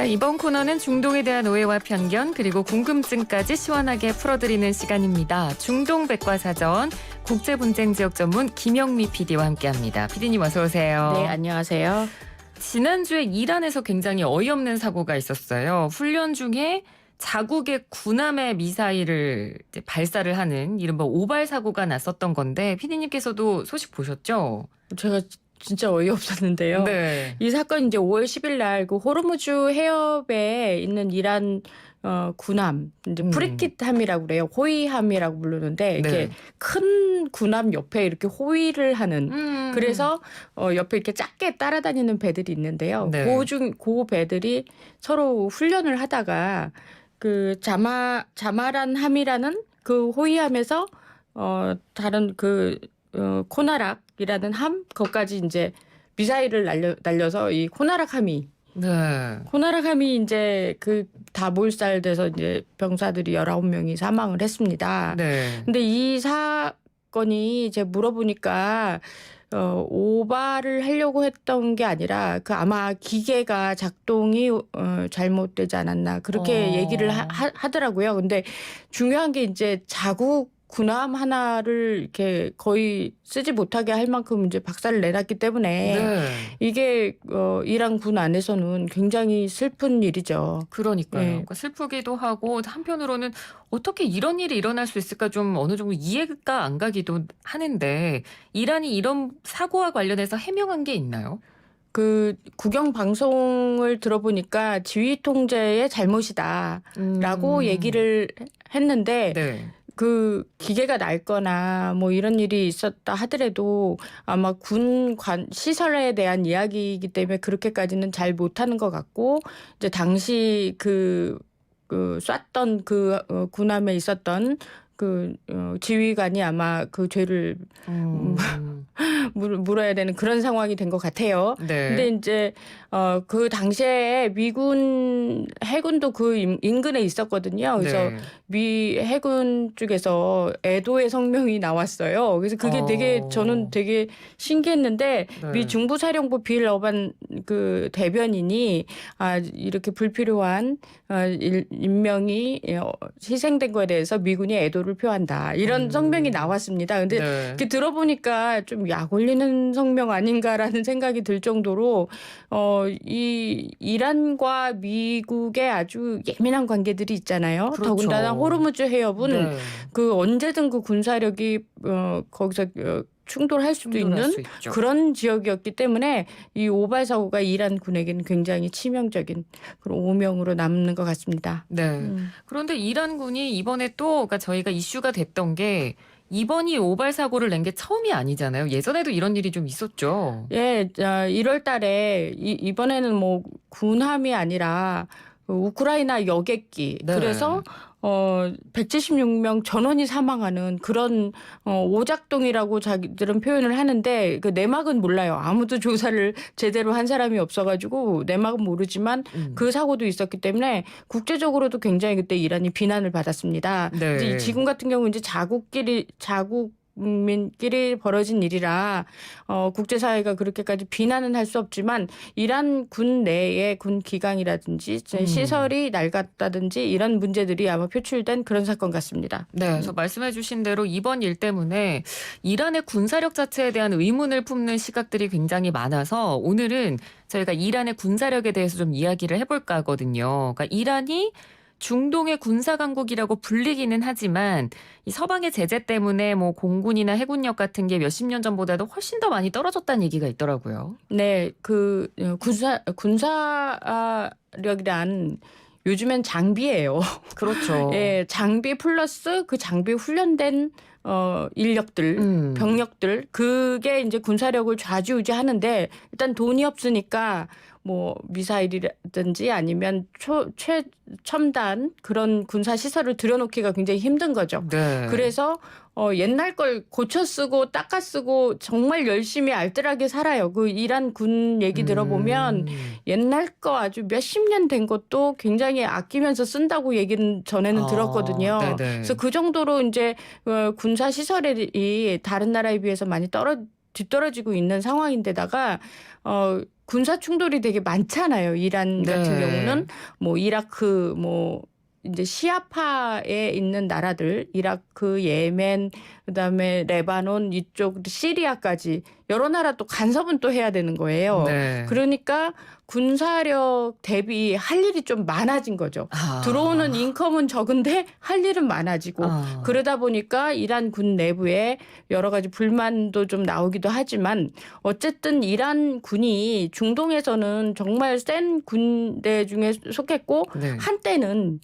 자, 이번 코너는 중동에 대한 오해와 편견 그리고 궁금증까지 시원하게 풀어드리는 시간입니다. 중동 백과사전 국제분쟁지역 전문 김영미 PD와 함께합니다. PD님 어서 오세요. 네, 안녕하세요. 지난주에 이란에서 굉장히 어이없는 사고가 있었어요. 훈련 중에 자국의 군함의 미사일을 이제 발사를 하는 이른바 오발 사고가 났었던 건데 PD님께서도 소식 보셨죠? 제가 진짜 어이없었는데요. 네. 이 사건이 이제 5월 10일 날 그 호르무즈 해협에 있는 이란 군함, 이제 프리킷함이라고 그래요. 호위함이라고 부르는데 이렇게 네. 큰 군함 옆에 이렇게 호위를 하는. 그래서 옆에 이렇게 작게 따라다니는 배들이 있는데요. 네. 그 배들이 서로 훈련을 하다가 그 자마란 함이라는 그 호위함에서 다른 그 코나락이라는 함 거기까지 이제 미사일을 날려서 이 코나락함이 이제 그 다 몰살돼서 이제 병사들이 19명이 사망을 했습니다. 네. 근데 이 사건이 이제 물어보니까 오발을 하려고 했던 게 아니라 그 아마 기계가 작동이 잘못되지 않았나 그렇게 얘기를 하더라고요. 근데 중요한 게 이제 자국 군함 하나를 이렇게 거의 쓰지 못하게 할 만큼 이제 박살을 내놨기 때문에 네. 이게 이란 군 안에서는 굉장히 슬픈 일이죠. 그러니까요. 네. 그러니까 슬프기도 하고 한편으로는 어떻게 이런 일이 일어날 수 있을까 좀 어느 정도 이해가 안 가기도 하는데 이란이 이런 사고와 관련해서 해명한 게 있나요? 그 국영 방송을 들어보니까 지휘 통제의 잘못이다라고 얘기를 했는데 네. 그 기계가 낡거나 뭐 이런 일이 있었다 하더라도 아마 군 시설에 대한 이야기이기 때문에 그렇게까지는 잘 못하는 것 같고 이제 당시 그 쐈던 그 군함에 있었던 그 지휘관이 아마 그 죄를 물어야 되는 그런 상황이 된 것 같아요. 네. 근데 이제 그 당시에 미군 해군도 그 인근에 있었거든요. 그래서 네. 미 해군 쪽에서 애도의 성명이 나왔어요. 그래서 그게 저는 되게 신기했는데 네. 미 중부사령부 빌 어반 그 대변인이 이렇게 불필요한 인명이 희생된 거에 대해서 미군이 애도를 표한다. 이런 성명이 나왔습니다. 근데 네. 이렇게 들어보니까 좀 약 올리는 성명 아닌가라는 생각이 들 정도로 이 이란과 미국의 아주 예민한 관계들이 있잖아요. 그렇죠. 더군다나 호르무즈 해협은 네. 그 언제든 그 군사력이 거기서 충돌할 수도 충돌할 있는 수 있죠. 그런 지역이었기 때문에 이 오발 사고가 이란 군에게는 굉장히 치명적인 그런 오명으로 남는 것 같습니다. 네. 그런데 이란군이 이번에 또 그러니까 저희가 이슈가 됐던 게 이번이 오발 사고를 낸 게 처음이 아니잖아요. 예전에도 이런 일이 좀 있었죠. 예, 1월 달에 이번에는 뭐 군함이 아니라 그 우크라이나 여객기. 네. 그래서 176명 전원이 사망하는 그런 오작동이라고 자기들은 표현을 하는데 그 내막은 몰라요. 아무도 조사를 제대로 한 사람이 없어가지고 내막은 모르지만 그 사고도 있었기 때문에 국제적으로도 굉장히 그때 이란이 비난을 받았습니다. 네. 이제 지금 같은 경우 이제 국민끼리 벌어진 일이라 국제사회가 그렇게까지 비난은 할 수 없지만 이란 군 내의 군 기강이라든지 시설이 낡았다든지 이런 문제들이 아마 표출된 그런 사건 같습니다. 네, 그래서 말씀해 주신 대로 이번 일 때문에 이란의 군사력 자체에 대한 의문을 품는 시각들이 굉장히 많아서 오늘은 저희가 이란의 군사력에 대해서 좀 이야기를 해볼까 하거든요. 그러니까 이란이 중동의 군사 강국이라고 불리기는 하지만 이 서방의 제재 때문에 뭐 공군이나 해군력 같은 게 몇십 년 전보다도 훨씬 더 많이 떨어졌다는 얘기가 있더라고요. 네, 그 군사력이란 요즘엔 장비예요. 그렇죠. 예, 장비 플러스 그 장비 훈련된 인력들, 병력들 그게 이제 군사력을 좌지우지하는데 일단 돈이 없으니까 뭐 미사일이라든지 아니면 최첨단 그런 군사 시설을 들여놓기가 굉장히 힘든 거죠. 네. 그래서 옛날 걸 고쳐 쓰고 닦아 쓰고 정말 열심히 알뜰하게 살아요. 그 이란 군 얘기 들어보면 옛날 거 아주 몇십 년 된 것도 굉장히 아끼면서 쓴다고 얘기는 전에는 들었거든요. 네네. 그래서 그 정도로 이제 군사 시설이 다른 나라에 비해서 많이 뒤떨어지고 있는 상황인데다가 군사 충돌이 되게 많잖아요. 이란 같은 네. 경우는 뭐 이라크 뭐 이제 시아파에 있는 나라들, 이라크, 예멘, 그다음에 레바논 이쪽 시리아까지 여러 나라 또 간섭은 또 해야 되는 거예요. 네. 그러니까 군사력 대비 할 일이 좀 많아진 거죠. 아. 들어오는 인컴은 적은데 할 일은 많아지고 아. 그러다 보니까 이란 군 내부에 여러 가지 불만도 좀 나오기도 하지만 어쨌든 이란 군이 중동에서는 정말 센 군대 중에 속했고 네. 한때는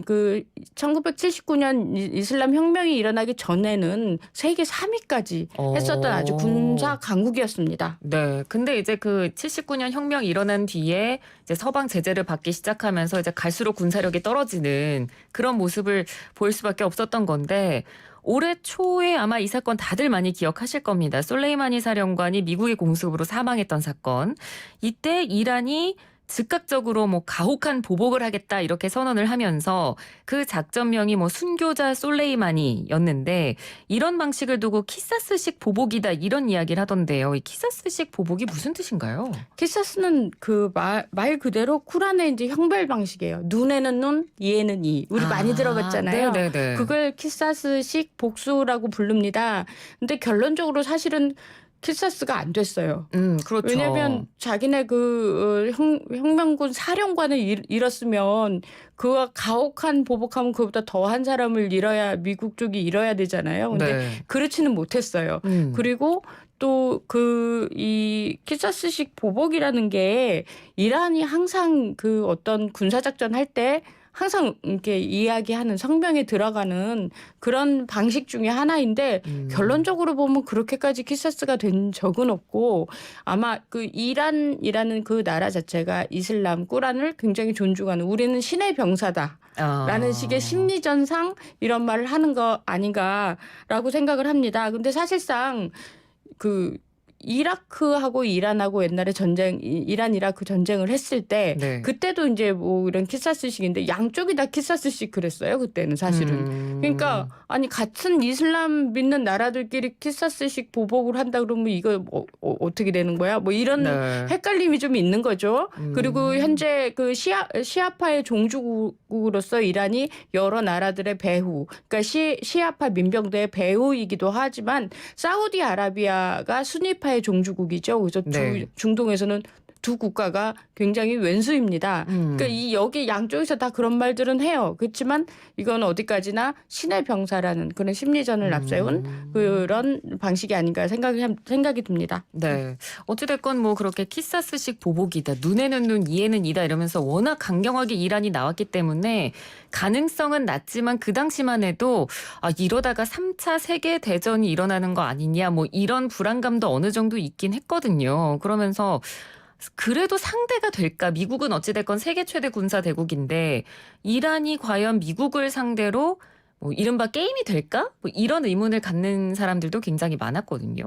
그 1979년 이슬람 혁명이 일어나기 전에는 세계 3위까지 했었던 아주 군사 강국이었습니다. 네. 근데 이제 그 79년 혁명이 일어난 뒤에 이제 서방 제재를 받기 시작하면서 이제 갈수록 군사력이 떨어지는 그런 모습을 보일 수밖에 없었던 건데 올해 초에 아마 이 사건 다들 많이 기억하실 겁니다. 솔레이마니 사령관이 미국의 공습으로 사망했던 사건. 이때 이란이 즉각적으로 뭐 가혹한 보복을 하겠다 이렇게 선언을 하면서 그 작전명이 뭐 순교자 솔레이마니였는데 이런 방식을 두고 키사스식 보복이다 이런 이야기를 하던데요. 이 키사스식 보복이 무슨 뜻인가요? 키사스는 그 말 그대로 쿠란의 이제 형별 방식이에요. 눈에는 눈, 이에는 이. 우리 많이 들어봤잖아요. 네네네. 그걸 키사스식 복수라고 부릅니다. 근데 결론적으로 사실은 키사스가 안 됐어요. 그렇죠. 왜냐하면 자기네 그 혁명군 사령관을 잃었으면 그와 가혹한 보복하면 그보다 더한 사람을 잃어야 미국 쪽이 잃어야 되잖아요. 근데 네. 그렇지는 못했어요. 그리고 또 이 키사스식 보복이라는 게 이란이 항상 그 어떤 군사작전 할 때 항상 이렇게 이야기하는 성명에 들어가는 그런 방식 중에 하나인데 결론적으로 보면 그렇게까지 키사스가 된 적은 없고 아마 그 이란이라는 그 나라 자체가 이슬람 꾸란을 굉장히 존중하는 우리는 신의 병사다라는 식의 심리전상 이런 말을 하는 거 아닌가라고 생각을 합니다. 근데 사실상 그 이라크하고 이란하고 옛날에 이란 이라크 전쟁을 했을 때 네. 그때도 이제 뭐 이런 키사스식인데 양쪽이 다 키사스식 그랬어요. 그때는 사실은. 그러니까 아니 같은 이슬람 믿는 나라들끼리 키사스식 보복을 한다 그러면 이거 어떻게 되는 거야? 뭐 이런 네. 헷갈림이 좀 있는 거죠. 그리고 현재 그 시아파의 종주국으로서 이란이 여러 나라들의 배후, 그러니까 시아파 민병대의 배후이기도 하지만 사우디아라비아가 수니파의 종주국이죠. 그래서 네. 중동에서는 두 국가가 굉장히 왼수입니다. 그러니까 여기 양쪽에서 다 그런 말들은 해요. 그렇지만 이건 어디까지나 신의 병사라는 그런 심리전을 앞세운 그런 방식이 아닌가 생각이 듭니다. 네. 어찌됐건 뭐 그렇게 키사스식 보복이다. 눈에는 눈, 이에는 이다 이러면서 워낙 강경하게 이란이 나왔기 때문에 가능성은 낮지만 그 당시만 해도 이러다가 3차 세계대전이 일어나는 거 아니냐 뭐 이런 불안감도 어느 정도 있긴 했거든요. 그러면서 그래도 상대가 될까? 미국은 어찌됐건 세계 최대 군사 대국인데 이란이 과연 미국을 상대로 뭐 이른바 게임이 될까? 뭐 이런 의문을 갖는 사람들도 굉장히 많았거든요.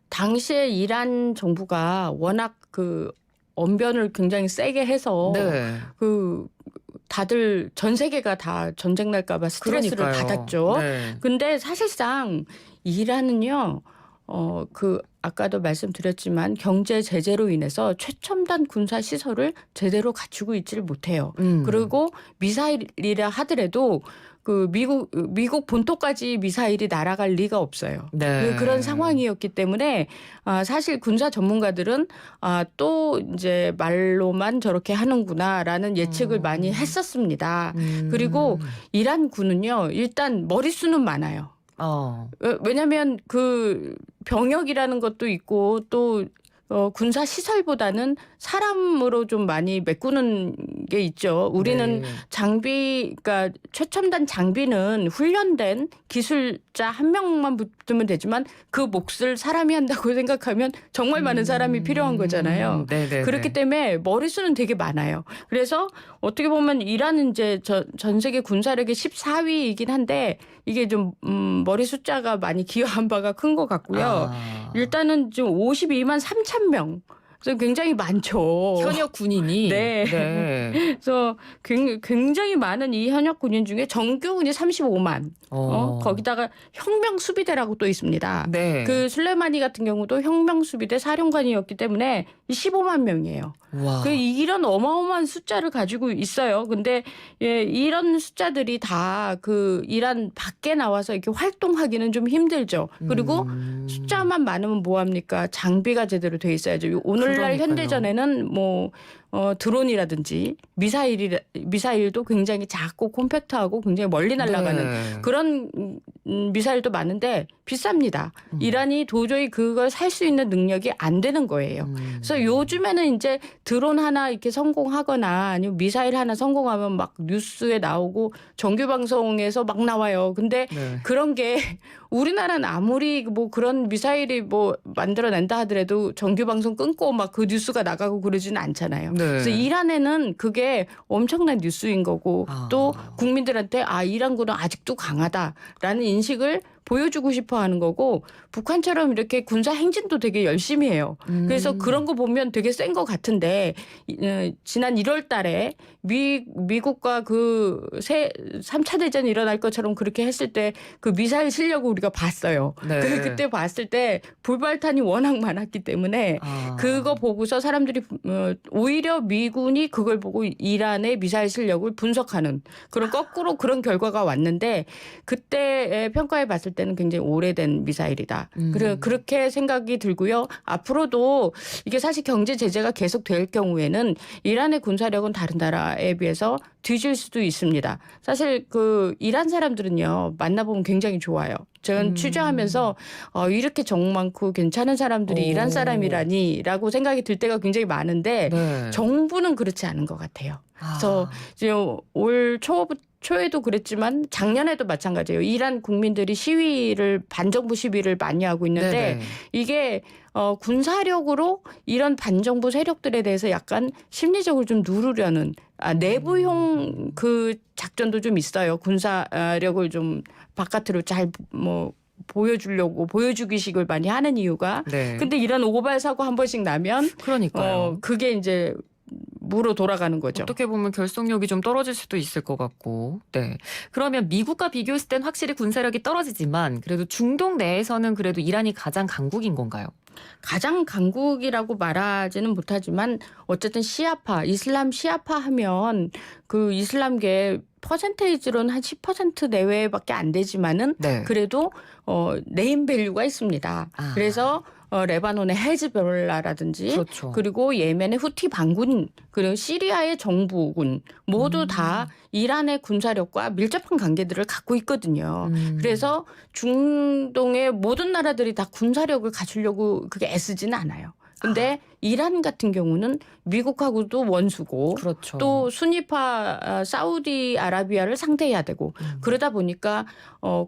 당시에 이란 정부가 워낙 그 언변을 굉장히 세게 해서 네. 그 다들 전 세계가 다 전쟁 날까 봐 스트레스를 그러니까요. 받았죠. 네. 근데 사실상 이란은요. 아까도 말씀드렸지만 경제 제재로 인해서 최첨단 군사 시설을 제대로 갖추고 있지를 못해요. 그리고 미사일이라 하더라도 그 미국 본토까지 미사일이 날아갈 리가 없어요. 네. 그런 상황이었기 때문에 사실 군사 전문가들은 또 이제 말로만 저렇게 하는구나라는 예측을 많이 했었습니다. 그리고 이란 군은요 일단 머릿수는 많아요. 왜냐하면 그 병역이라는 것도 있고 또 군사 시설보다는 사람으로 좀 많이 메꾸는 게 있죠. 우리는 네. 그러니까 최첨단 장비는 훈련된 기술자 한 명만 붙으면 되지만 그 몫을 사람이 한다고 생각하면 정말 많은 사람이 필요한 거잖아요. 네네네. 그렇기 때문에 머릿수는 되게 많아요. 그래서 어떻게 보면 이란은 이제 전 세계 군사력의 14위이긴 한데 이게 좀 머리 숫자가 많이 기여한 바가 큰 것 같고요. 일단은 지금 52만 3천 명. 그래서 굉장히 많죠. 현역 군인이. 네. 네. 그래서 굉장히 많은 이 현역 군인 중에 정규군이 35만. 거기다가 혁명수비대라고 또 있습니다. 네. 그 술레마니 같은 경우도 혁명수비대 사령관이었기 때문에 15만 명이에요. 와. 이런 어마어마한 숫자를 가지고 있어요. 근데 이런 숫자들이 다 그 이란 밖에 나와서 이렇게 활동하기는 좀 힘들죠. 그리고 숫자만 많으면 뭐합니까? 장비가 제대로 돼 있어야죠. 오늘날 그러니까요. 현대전에는 뭐 드론이라든지 미사일도 굉장히 작고 콤팩트하고 굉장히 멀리 날아가는 네. 그런 미사일도 많은데 비쌉니다. 이란이 도저히 그걸 살 수 있는 능력이 안 되는 거예요. 그래서 요즘에는 이제 드론 하나 이렇게 성공하거나 아니면 미사일 하나 성공하면 막 뉴스에 나오고 정규 방송에서 막 나와요. 근데 네. 그런 게 우리나라는 아무리 뭐 그런 미사일이 뭐 만들어낸다 하더라도 정규 방송 끊고 막 그 뉴스가 나가고 그러지는 않잖아요. 네. 그래서 이란에는 그게 엄청난 뉴스인 거고 또 국민들한테 이란군은 아직도 강하다라는 인식을 보여주고 싶어 하는 거고 북한처럼 이렇게 군사 행진도 되게 열심히 해요. 그래서 그런 거 보면 되게 센 것 같은데 지난 1월 달에 미국과 그 3차 대전이 일어날 것처럼 그렇게 했을 때 그 미사일 실력을 우리가 봤어요. 네. 그때 봤을 때 불발탄이 워낙 많았기 때문에 그거 보고서 사람들이 오히려 미군이 그걸 보고 이란의 미사일 실력을 분석하는 그런 거꾸로 그런 결과가 왔는데 그때 평가해 봤을 때는 굉장히 오래된 미사일이다. 그렇게 생각이 들고요. 앞으로도 이게 사실 경제 제재가 계속 될 경우에는 이란의 군사력은 다른 나라에 비해서 뒤질 수도 있습니다. 사실 그 이란 사람들은요. 만나보면 굉장히 좋아요. 저는 취재하면서 이렇게 정 많고 괜찮은 사람들이 이란 사람이라니라고 생각이 들 때가 굉장히 많은데 네. 정부는 그렇지 않은 것 같아요. 그래서 지금 올 초에도 그랬지만 작년에도 마찬가지예요. 이란 국민들이 반정부 시위를 많이 하고 있는데 네네. 이게 군사력으로 이런 반정부 세력들에 대해서 약간 심리적으로 좀 누르려는 내부용 그 작전도 좀 있어요. 군사력을 좀 바깥으로 잘 보여주려고 보여주기식을 많이 하는 이유가. 네. 근데 이런 오발 사고 한 번씩 나면 그러니까요. 그게 이제 무로 돌아가는 거죠. 어떻게 보면 결속력이 좀 떨어질 수도 있을 것 같고. 네. 그러면 미국과 비교했을 땐 확실히 군사력이 떨어지지만 그래도 중동 내에서는 그래도 이란이 가장 강국인 건가요? 가장 강국이라고 말하지는 못하지만 어쨌든 이슬람 시아파 하면 그 이슬람계 퍼센테이지로는 한 10% 내외밖에 안 되지만은 네. 그래도 네임 밸류가 있습니다. 그래서 레바논의 헤즈볼라라든지 그렇죠. 그리고 예멘의 후티 반군 그리고 시리아의 정부군 모두 다 이란의 군사력과 밀접한 관계들을 갖고 있거든요. 그래서 중동의 모든 나라들이 다 군사력을 갖추려고 그게 애쓰지는 않아요. 근데 이란 같은 경우는 미국하고도 원수고 그렇죠. 또 순위파 사우디아라비아를 상대해야 되고 그러다 보니까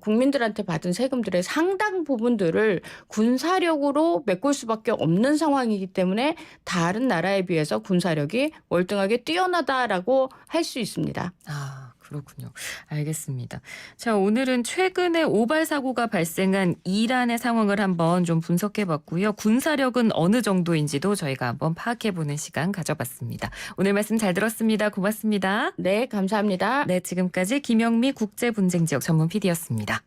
국민들한테 받은 세금들의 상당 부분들을 군사력으로 메꿀 수밖에 없는 상황이기 때문에 다른 나라에 비해서 군사력이 월등하게 뛰어나다라고 할 수 있습니다. 그렇군요. 알겠습니다. 자, 오늘은 최근에 오발 사고가 발생한 이란의 상황을 한번 좀 분석해 봤고요. 군사력은 어느 정도인지도 저희가 한번 파악해 보는 시간 가져봤습니다. 오늘 말씀 잘 들었습니다. 고맙습니다. 네, 감사합니다. 네, 지금까지 김영미 국제분쟁지역 전문 PD였습니다.